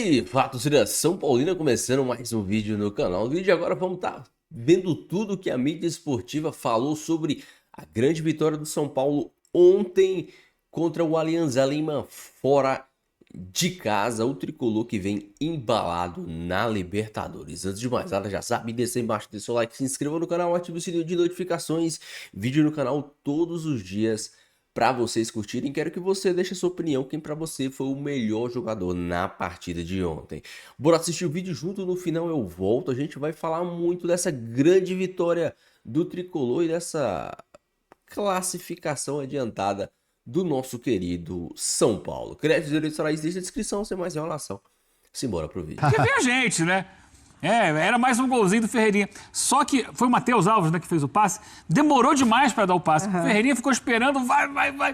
E fato seria São Paulina começando mais um vídeo no canal. No vídeo de agora vamos estar vendo tudo que a mídia esportiva falou sobre a grande vitória do São Paulo ontem contra o Alianza Lima fora de casa. O tricolor que vem embalado na Libertadores. Antes de mais nada, já sabe, desça aí embaixo, deixa seu like, se inscreva no canal, ative o sininho de notificações. Vídeo no canal todos os dias para vocês curtirem. Quero que você deixe a sua opinião, quem para você foi o melhor jogador na partida de ontem. Bora assistir o vídeo junto, no final eu volto. A gente vai falar muito dessa grande vitória do tricolor e dessa classificação adiantada do nosso querido São Paulo. Créditos eleitorais, deixa a descrição, sem mais enrolação. Simbora pro vídeo. Porque vem a gente, né? Era mais um golzinho do Ferreirinha. Só que foi o Matheus Alves, né, que fez o passe. Demorou demais para dar o passe. O Ferreirinha ficou esperando, vai.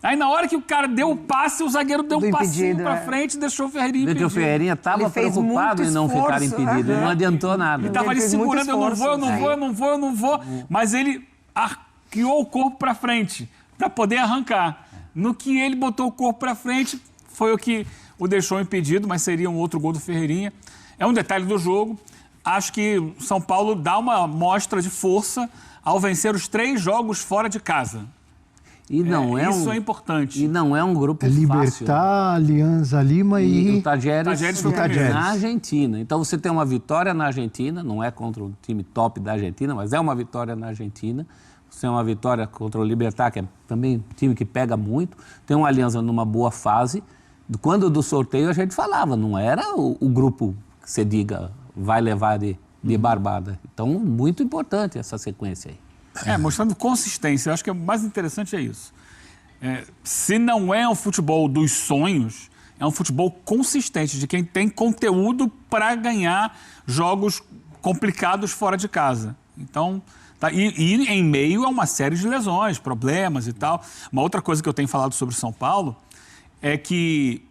Aí na hora que o cara deu o passe, o zagueiro deu um passinho pra frente e deixou o Ferreirinha impedido. Porque o Ferreirinha estava preocupado em não ficar impedido. Não adiantou nada. Ele estava ali segurando, eu não vou. Mas ele arqueou o corpo pra frente, pra poder arrancar. No que ele botou o corpo pra frente, foi o que o deixou impedido, mas seria um outro gol do Ferreirinha. É um detalhe do jogo. Acho que o São Paulo dá uma mostra de força ao vencer os 3 jogos fora de casa. E não isso é importante. E não é um grupo fácil. Libertad, Alianza Lima e o Tajeres foi na Argentina. Então você tem uma vitória na Argentina, não é contra o time top da Argentina, mas é uma vitória na Argentina. Você tem uma vitória contra o Libertad, que é também um time que pega muito. Tem uma Alianza numa boa fase. Quando do sorteio a gente falava, não era o grupo que você diga vai levar de barbada. Então, muito importante essa sequência aí. Mostrando consistência. Eu acho que o mais interessante é isso. Se não é um futebol dos sonhos, é um futebol consistente, de quem tem conteúdo para ganhar jogos complicados fora de casa. Então, e em meio a uma série de lesões, problemas e tal. Uma outra coisa que eu tenho falado sobre o São Paulo é que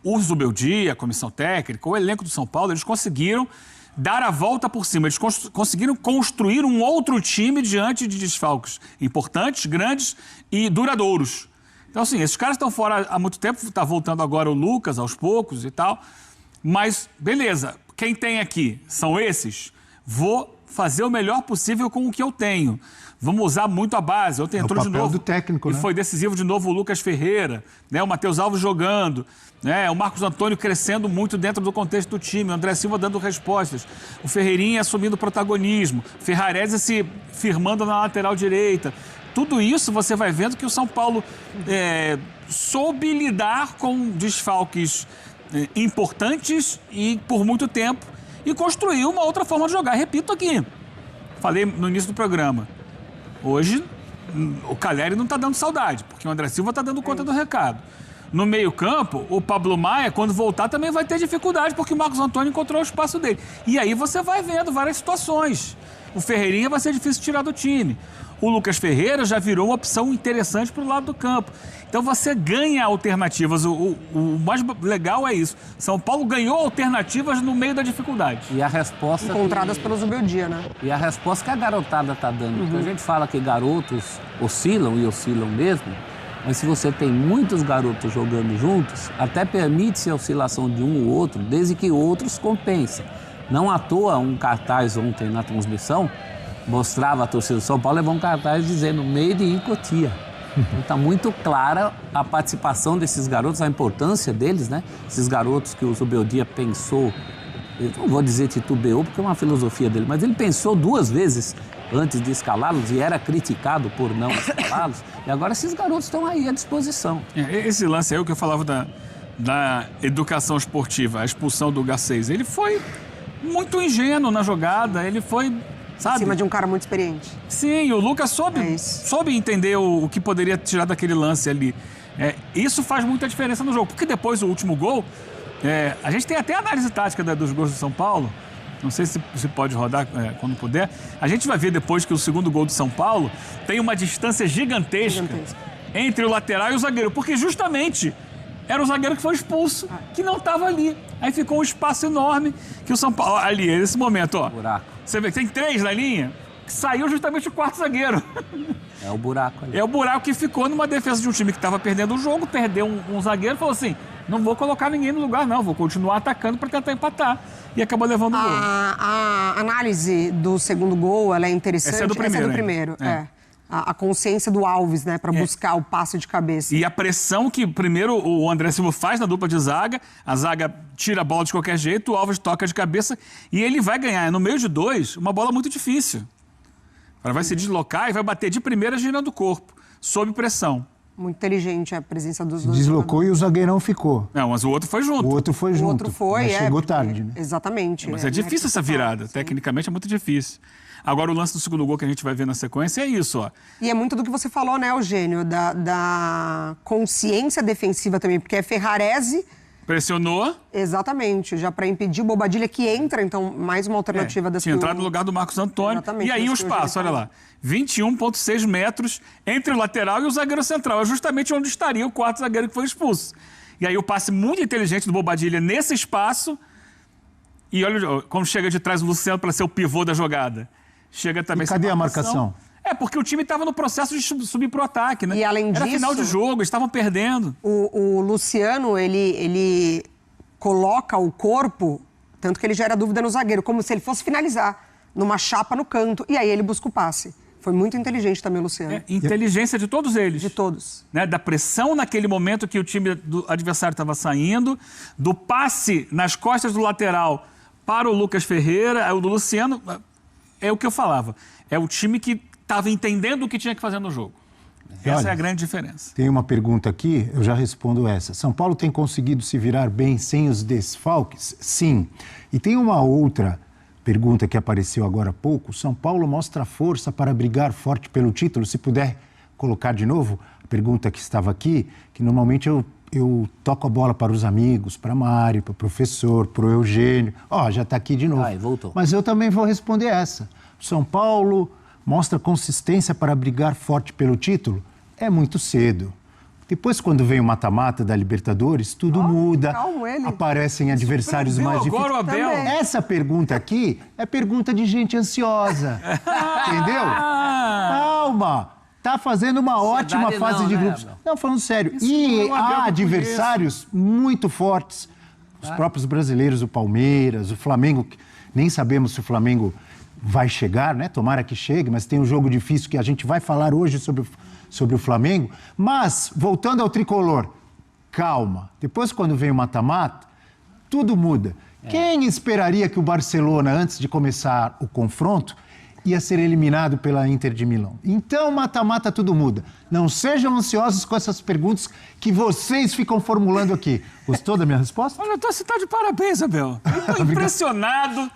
o Zubeldia, a comissão técnica, o elenco do São Paulo, eles conseguiram dar a volta por cima. Eles conseguiram construir um outro time diante de desfalques importantes, grandes e duradouros. Então, assim, esses caras estão fora há muito tempo, está voltando agora o Lucas aos poucos e tal. Mas, beleza, quem tem aqui são esses. Vou fazer o melhor possível com o que eu tenho. Vamos usar muito a base. Ontem entrou de novo. Do técnico, e foi decisivo de novo o Lucas Ferreira, né? O Matheus Alves jogando, né? O Marcos Antônio crescendo muito dentro do contexto do time, o André Silva dando respostas, o Ferreirinha assumindo protagonismo, Ferrarese se firmando na lateral direita. Tudo isso você vai vendo que o São Paulo soube lidar com desfalques importantes e por muito tempo e construiu uma outra forma de jogar. Repito aqui, falei no início do programa. Hoje, o Calleri não está dando saudade, porque o André Silva está dando conta do recado. No meio-campo, o Pablo Maia, quando voltar, também vai ter dificuldade, porque o Marcos Antônio encontrou o espaço dele. E aí você vai vendo várias situações. O Ferreirinha vai ser difícil tirar do time. O Lucas Ferreira já virou uma opção interessante para o lado do campo. Então você ganha alternativas. O mais legal é isso. São Paulo ganhou alternativas no meio da dificuldade. E a resposta... Encontradas pelo Zubeldia, né? E a resposta que a garotada está dando. Porque a gente fala que garotos oscilam e oscilam mesmo, mas se você tem muitos garotos jogando juntos, até permite-se a oscilação de um ou outro, desde que outros compensem. Não à toa, um cartaz ontem na transmissão mostrava a torcida do São Paulo, levou um cartaz dizendo Made in Cotia. Então está muito clara a participação desses garotos, a importância deles, né? Esses garotos que o Zubeldia pensou, eu não vou dizer titubeou, porque é uma filosofia dele, mas ele pensou 2 vezes antes de escalá-los e era criticado por não escalá-los. E agora esses garotos estão aí à disposição. Esse lance aí, o que eu falava da educação esportiva, a expulsão do Gacês, ele foi muito ingênuo na jogada, ele foi... Sabe? Em cima de um cara muito experiente. Sim, o Lucas soube entender o que poderia tirar daquele lance ali. Isso faz muita diferença no jogo, porque depois o último gol, a gente tem até a análise tática dos gols do São Paulo, não sei se pode rodar quando puder. A gente vai ver depois que o segundo gol do São Paulo tem uma distância gigantesca entre o lateral e o zagueiro, porque justamente era o zagueiro que foi expulso, que não estava ali. Aí ficou um espaço enorme que o São Paulo... Ali, nesse momento, ó. Buraco. Você vê que tem 3 na linha, que saiu justamente o 4º zagueiro. É o buraco ali. É o buraco que ficou numa defesa de um time que estava perdendo o jogo, perdeu um zagueiro e falou assim, não vou colocar ninguém no lugar, não. Vou continuar atacando para tentar empatar. E acabou levando o gol. A análise do segundo gol, ela é interessante. Essa é do primeiro, é. A consciência do Alves, né, para buscar o passe de cabeça. E a pressão que primeiro o André Silva faz na dupla de zaga, a zaga tira a bola de qualquer jeito, o Alves toca de cabeça e ele vai ganhar, no meio de dois, uma bola muito difícil. Ela vai se deslocar e vai bater de primeira girando o corpo, sob pressão. Muito inteligente a presença dos dois. Deslocou e o zagueirão ficou. Não, mas o outro foi junto. O outro foi junto. O outro foi, mas chegou porque- tarde, né? Exatamente. Mas é difícil essa virada, tecnicamente é muito difícil. Agora o lance do segundo gol que a gente vai ver na sequência é isso, ó. E é muito do que você falou, né, Eugênio? Da consciência defensiva também, porque é Ferrarese, Pressionou. exatamente, já para impedir o Bobadilha que entra, então mais uma alternativa das Tinha entrado no lugar do Marcos Antônio. Exatamente, E aí o isso que eu já espaço, olha falei. lá. 21,6 metros entre o lateral e o zagueiro central. É justamente onde estaria o quarto zagueiro que foi expulso. E aí o passe muito inteligente do Bobadilha nesse espaço. E olha como chega de trás o Luciano para ser o pivô da jogada. Chega também E cadê a marcação? É, porque o time estava no processo de subir pro ataque, né? E além Era disso- final de jogo, eles estavam perdendo. O Luciano, ele coloca o corpo, tanto que ele gera dúvida no zagueiro, como se ele fosse finalizar, numa chapa no canto. E aí ele busca o passe. Foi muito inteligente também o Luciano. É, inteligência de todos eles. De todos. Né, da pressão naquele momento que o time do adversário estava saindo, do passe nas costas do lateral para o Lucas Ferreira, o do Luciano, é o que eu falava. É o time que estava entendendo o que tinha que fazer no jogo. Essa Olha, é a grande diferença. Tem uma pergunta aqui, eu já respondo essa. São Paulo tem conseguido se virar bem sem os desfalques? Sim. E tem uma outra pergunta que apareceu agora há pouco. São Paulo mostra força para brigar forte pelo título? Se puder colocar de novo a pergunta que estava aqui, que normalmente eu toco a bola para os amigos, para Mário, para o professor, para o Eugênio. Ó, já está aqui de novo. Ai, voltou. Mas eu também vou responder essa. São Paulo mostra consistência para brigar forte pelo título? É muito cedo. Depois, quando vem o mata-mata da Libertadores, tudo muda. calma, ele. Aparecem adversários mais Agora difíceis. o Abel. Também. Essa pergunta aqui é pergunta de gente ansiosa. Entendeu? Calma. Tá fazendo uma ótima Ansiedade fase não, de né, grupos. Abel? Não, falando sério. Isso não E é o Abel que eu há adversários muito fortes. Os próprios brasileiros, o Palmeiras, o Flamengo. Nem sabemos se o Flamengo vai chegar, né? Tomara que chegue, mas tem um jogo difícil que a gente vai falar hoje sobre o Flamengo. Mas, voltando ao tricolor, calma. Depois, quando vem o mata-mata, tudo muda. Quem esperaria que o Barcelona, antes de começar o confronto, ia ser eliminado pela Inter de Milão? Então, mata-mata, tudo muda. Não sejam ansiosos com essas perguntas que vocês ficam formulando aqui. Gostou da minha resposta? Olha, você está de parabéns, Abel. Eu estou impressionado.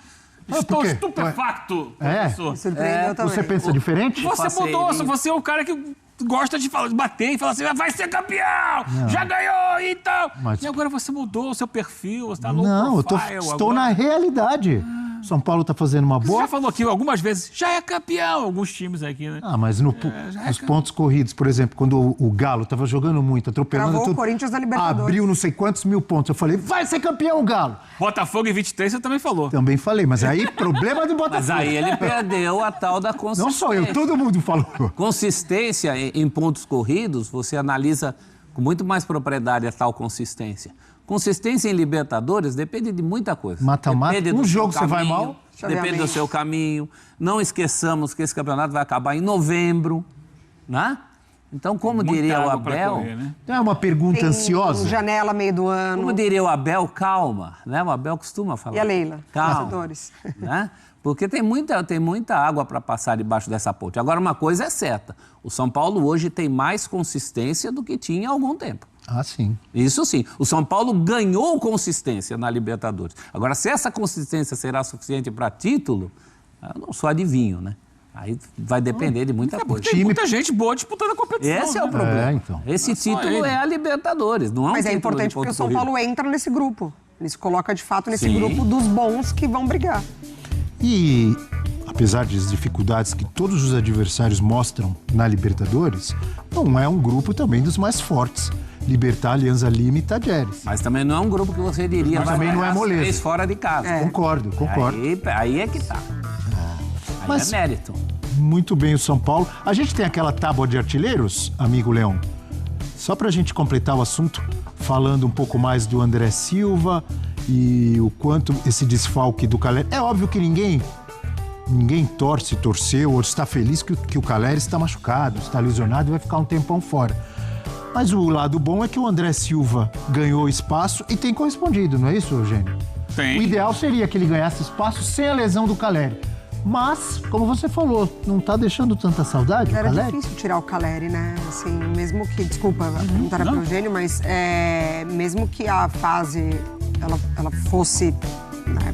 Estou por quê? estupefacto, É? professor. Me surpreendeu também. Você pensa diferente? Você mudou, Faceirinho. você é o cara que gosta de bater e falar assim, vai ser campeão, já ganhou e tal. Mas- E agora você mudou o seu perfil, você está low Não, eu profile estou agora. na realidade. São Paulo está fazendo uma Você boa... já falou aqui algumas vezes, já é campeão, alguns times aqui, né? Ah, mas nos pontos corridos, por exemplo, quando o Galo estava jogando muito, atropelando Travou o tudo, Corinthians na Libertadores. abriu não sei quantos mil pontos. Eu falei, vai ser campeão o Galo. Botafogo em 23 você também falou. Também falei, mas aí problema do Botafogo. Mas aí ele perdeu a tal da consistência. Não sou eu, todo mundo falou. Consistência em pontos corridos, você analisa com muito mais propriedade a tal consistência. Consistência em Libertadores depende de muita coisa. Mata-mata, Depende do um seu jogo você vai caminho, mal. Depende do Chaveamento. seu caminho. Não esqueçamos que esse campeonato vai acabar em novembro, né? Então, como Muita diria o água pra Abel, correr, né? Não é uma pergunta Tem ansiosa? janela meio do ano. como diria o Abel, calma, né? O Abel costuma falar. E a Leila, Calma, torcedores. né? Porque tem muita água para passar debaixo dessa ponte. Agora, uma coisa é certa, o São Paulo hoje tem mais consistência do que tinha há algum tempo. Ah, sim. Isso sim. O São Paulo ganhou consistência na Libertadores. Agora, se essa consistência será suficiente para título, eu não sou adivinho, né? Aí vai depender de muita coisa. Tem muita gente boa disputando a competição. Esse é o né? problema. então. Esse só título ele. é a Libertadores, não é um Mas é título importante de porque o ponto São corrido. Paulo entra nesse grupo. Ele se coloca, de fato, nesse Sim. grupo dos bons que vão brigar. E, apesar das dificuldades que todos os adversários mostram na Libertadores, não é um grupo também dos mais fortes. Libertad, Alianza Lima e Tajeres. Mas também não é um grupo que você diria... Mas vai também não é ganhar moleza. 3 fora de casa. Concordo. Aí é que tá. Aí Mas- é mérito. Muito bem o São Paulo. A gente tem aquela tábua de artilheiros, amigo Leão? Só pra gente completar o assunto, falando um pouco mais do André Silva e o quanto esse desfalque do Caleri. É óbvio que ninguém torceu ou está feliz que o Caleri está machucado, está lesionado e vai ficar um tempão fora. Mas o lado bom é que o André Silva ganhou espaço e tem correspondido, não é isso, Eugênio? Tem. O ideal seria que ele ganhasse espaço sem a lesão do Caleri. Mas, como você falou, não está deixando tanta saudade o Era Caleri? difícil tirar o Caleri, né? Assim, mesmo que, desculpa, não era pro Eugênio, mas mesmo que a fase ela fosse, né,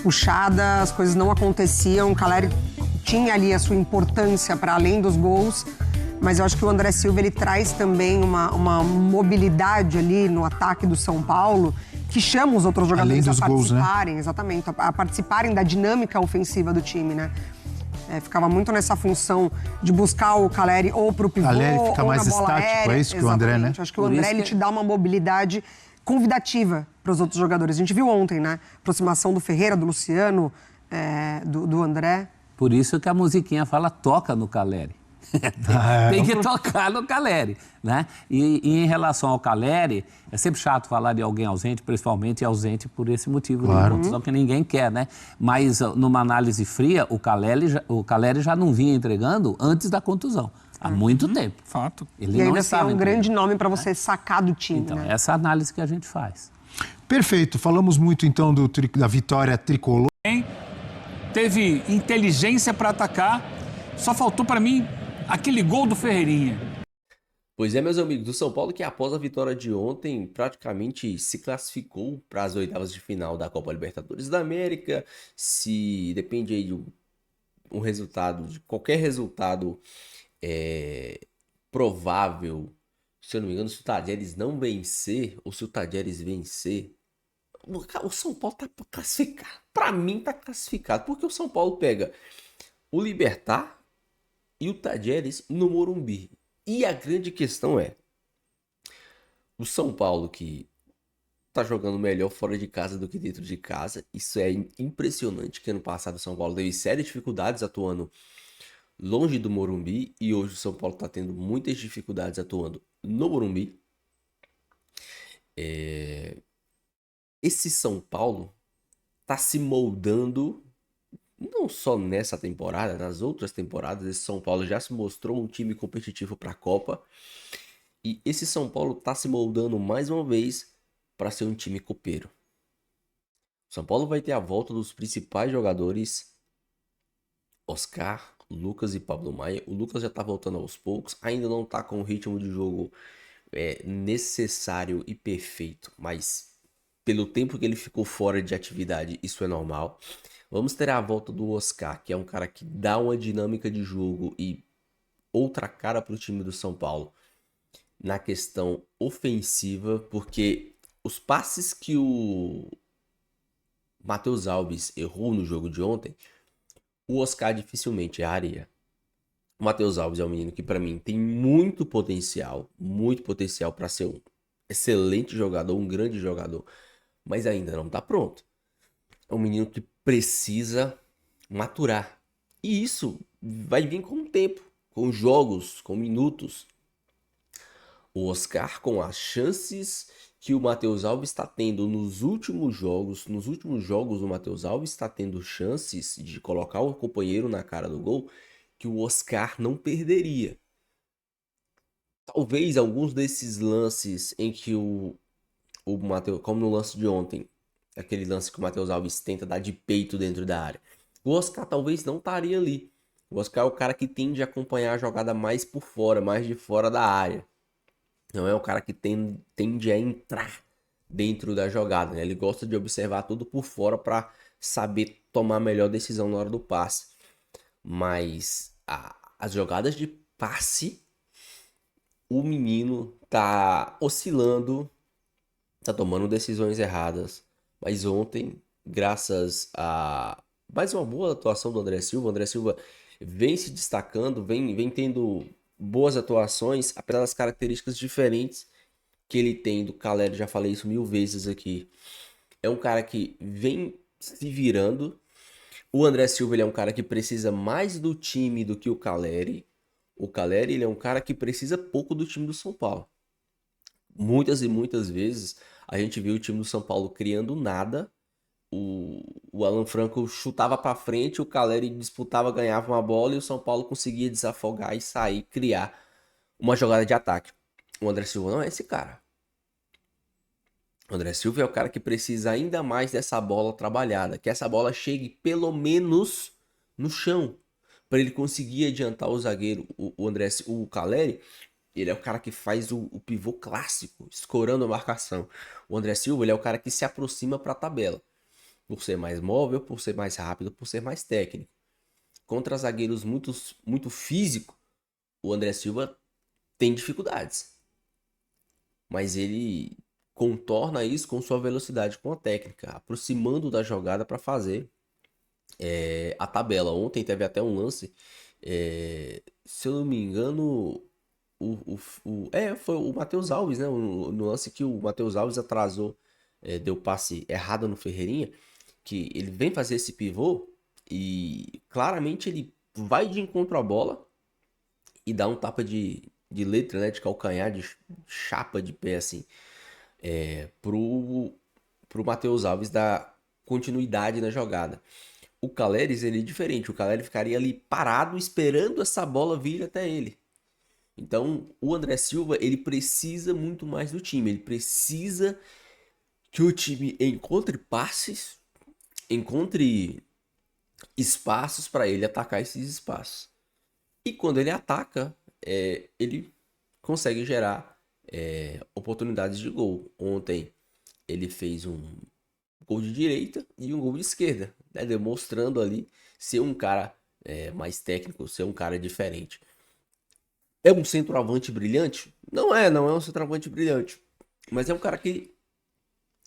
puxada, as coisas não aconteciam, o Caleri tinha ali a sua importância para além dos gols, mas eu acho que o André Silva ele traz também uma mobilidade ali no ataque do São Paulo que chama os outros jogadores a participarem, gols, né? Exatamente, a participarem da dinâmica ofensiva do time, né? Ficava muito nessa função de buscar o Caleri ou pro pivô, Caleri fica ou mais na bola estático, aérea. é isso que o André, né? Acho que o André ele te dá uma mobilidade convidativa para os outros jogadores. A gente viu ontem, né? Aproximação do Ferreira, do Luciano, do André. Por isso que a musiquinha fala toca no Caleri. Tem que tocar no Caleri, né? E em relação ao Caleri, é sempre chato falar de alguém ausente, principalmente ausente por esse motivo, claro, de contusão que ninguém quer, né? Mas numa análise fria, o Caleri já não vinha entregando antes da contusão, há muito tempo. Fato. Ele E não ainda estava assim é um entregando. grande nome para você sacar do time, Então, né? essa análise que a gente faz. Perfeito. Falamos muito, então, da vitória tricolor. Teve inteligência para atacar, só faltou para mim aquele gol do Ferreirinha. Pois é, meus amigos, do São Paulo que após a vitória de ontem praticamente se classificou para as oitavas de final da Copa Libertadores da América. Se depende aí de um resultado, de qualquer resultado provável, se eu não me engano, se o Tadieres não vencer ou se o Tadieres vencer, o São Paulo tá classificado. Para mim tá classificado, porque o São Paulo pega o Libertad e o Tadieres no Morumbi. E a grande questão é, o São Paulo que tá jogando melhor fora de casa do que dentro de casa. Isso é impressionante, que ano passado o São Paulo teve sérias dificuldades atuando longe do Morumbi e hoje o São Paulo tá tendo muitas dificuldades atuando no Morumbi. Esse São Paulo tá se moldando. Não só nessa temporada, nas outras temporadas, esse São Paulo já se mostrou um time competitivo para a Copa. E esse São Paulo está se moldando mais uma vez para ser um time copeiro. O São Paulo vai ter a volta dos principais jogadores, Oscar, Lucas e Pablo Maia. O Lucas já está voltando aos poucos, ainda não está com o ritmo de jogo necessário e perfeito, mas pelo tempo que ele ficou fora de atividade, isso é normal. Vamos ter a volta do Oscar, que é um cara que dá uma dinâmica de jogo e outra cara para o time do São Paulo na questão ofensiva, porque os passes que o Matheus Alves errou no jogo de ontem, o Oscar dificilmente erraria. O Matheus Alves é um menino que para mim tem muito potencial para ser um excelente jogador, um grande jogador, mas ainda não está pronto. É um menino que precisa maturar. E isso vai vir com o tempo, com jogos, com minutos. O Oscar, com as chances que o Matheus Alves está tendo nos últimos jogos o Matheus Alves está tendo chances de colocar o companheiro na cara do gol que o Oscar não perderia. Talvez alguns desses lances em que o Matheus, como no lance de ontem, aquele lance que o Matheus Alves tenta dar de peito dentro da área, o Oscar talvez não estaria ali. O Oscar é o cara que tende a acompanhar a jogada mais por fora, mais de fora da área. Não é o cara que tende a entrar dentro da jogada, né? Ele gosta de observar tudo por fora para saber tomar a melhor decisão na hora do passe. Mas as jogadas de passe, o menino tá oscilando, tá tomando decisões erradas. Mas ontem, graças a mais uma boa atuação do André Silva, o André Silva vem se destacando, vem tendo boas atuações, apesar das características diferentes que ele tem do Caleri, já falei isso 1000 vezes aqui. É um cara que vem se virando. O André Silva ele é um cara que precisa mais do time do que o Caleri. O Caleri ele é um cara que precisa pouco do time do São Paulo. Muitas e muitas vezes a gente viu o time do São Paulo criando nada. O Alan Franco chutava para frente, o Caleri disputava, ganhava uma bola e o São Paulo conseguia desafogar e sair, criar uma jogada de ataque. O André Silva não é esse cara. O André Silva é o cara que precisa ainda mais dessa bola trabalhada, que essa bola chegue pelo menos no chão, para ele conseguir adiantar o zagueiro. O Caleri, ele é o cara que faz o pivô clássico, escorando a marcação. O André Silva, ele é o cara que se aproxima para a tabela, por ser mais móvel, por ser mais rápido, por ser mais técnico. Contra zagueiros muito físicos, o André Silva tem dificuldades. Mas ele contorna isso com sua velocidade, com a técnica, aproximando da jogada para fazer a tabela. Ontem teve até um lance, se eu não me engano, foi o Matheus Alves, né? No lance que o Matheus Alves atrasou, deu passe errado no Ferreirinha, que ele vem fazer esse pivô e claramente ele vai de encontro à bola e dá um tapa de letra, né? De calcanhar, de chapa de pé, assim, pro Matheus Alves dar continuidade na jogada. O Caleres, ele é diferente. O Caleres ficaria ali parado esperando essa bola vir até ele. Então, o André Silva, ele precisa muito mais do time. Ele precisa que o time encontre passes, encontre espaços para ele atacar esses espaços. E quando ele ataca, ele consegue gerar oportunidades de gol. Ontem ele fez um gol de direita e um gol de esquerda, né? Demonstrando ali ser um cara mais técnico, ser um cara diferente. É um centroavante brilhante? Não é um centroavante brilhante. Mas é um cara que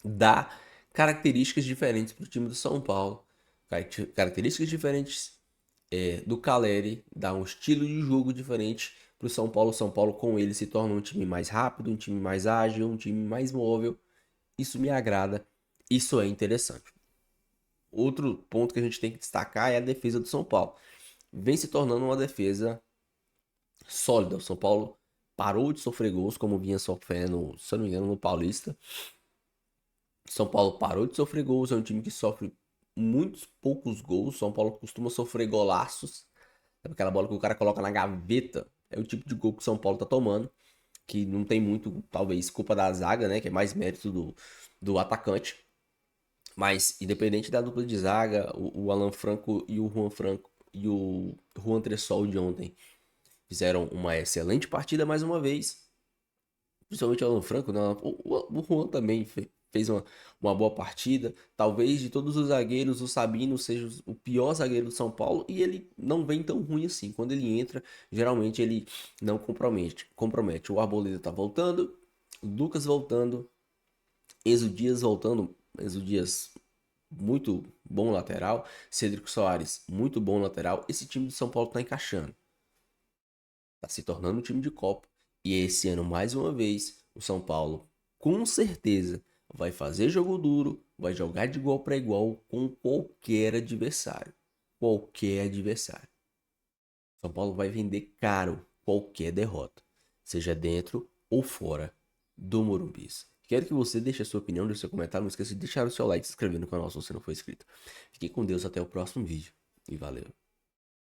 dá características diferentes para o time do São Paulo. Características diferentes do Caleri, dá um estilo de jogo diferente para o São Paulo. O São Paulo com ele se torna um time mais rápido, um time mais ágil, um time mais móvel. Isso me agrada, isso é interessante. Outro ponto que a gente tem que destacar é a defesa do São Paulo. Vem se tornando uma defesa sólida. O São Paulo parou de sofrer gols, como vinha sofrendo, se eu não me engano, no Paulista. São Paulo parou de sofrer gols, é um time que sofre muitos poucos gols. São Paulo costuma sofrer golaços. Aquela bola que o cara coloca na gaveta é o tipo de gol que o São Paulo tá tomando, que não tem muito, talvez, culpa da zaga, né? Que é mais mérito do atacante. Mas, independente da dupla de zaga, o Alan Franco e o Juan Tressol de ontem fizeram uma excelente partida mais uma vez. Principalmente o Alan Franco, né? O Juan também fez uma boa partida. Talvez de todos os zagueiros, o Sabino seja o pior zagueiro do São Paulo. E ele não vem tão ruim assim. Quando ele entra, geralmente ele não compromete. O Arboleda tá voltando, o Lucas voltando, Enzo Dias voltando. Enzo Dias, muito bom lateral. Cedrico Soares, muito bom lateral. Esse time do São Paulo tá encaixando. Tá se tornando um time de Copa. E esse ano, mais uma vez, o São Paulo, com certeza, vai fazer jogo duro, vai jogar de igual para igual com qualquer adversário. Qualquer adversário. São Paulo vai vender caro qualquer derrota, seja dentro ou fora do Morumbi. Quero que você deixe a sua opinião, deixe seu comentário. Não esqueça de deixar o seu like e se inscrever no canal se você não for inscrito. Fique com Deus, até o próximo vídeo e valeu.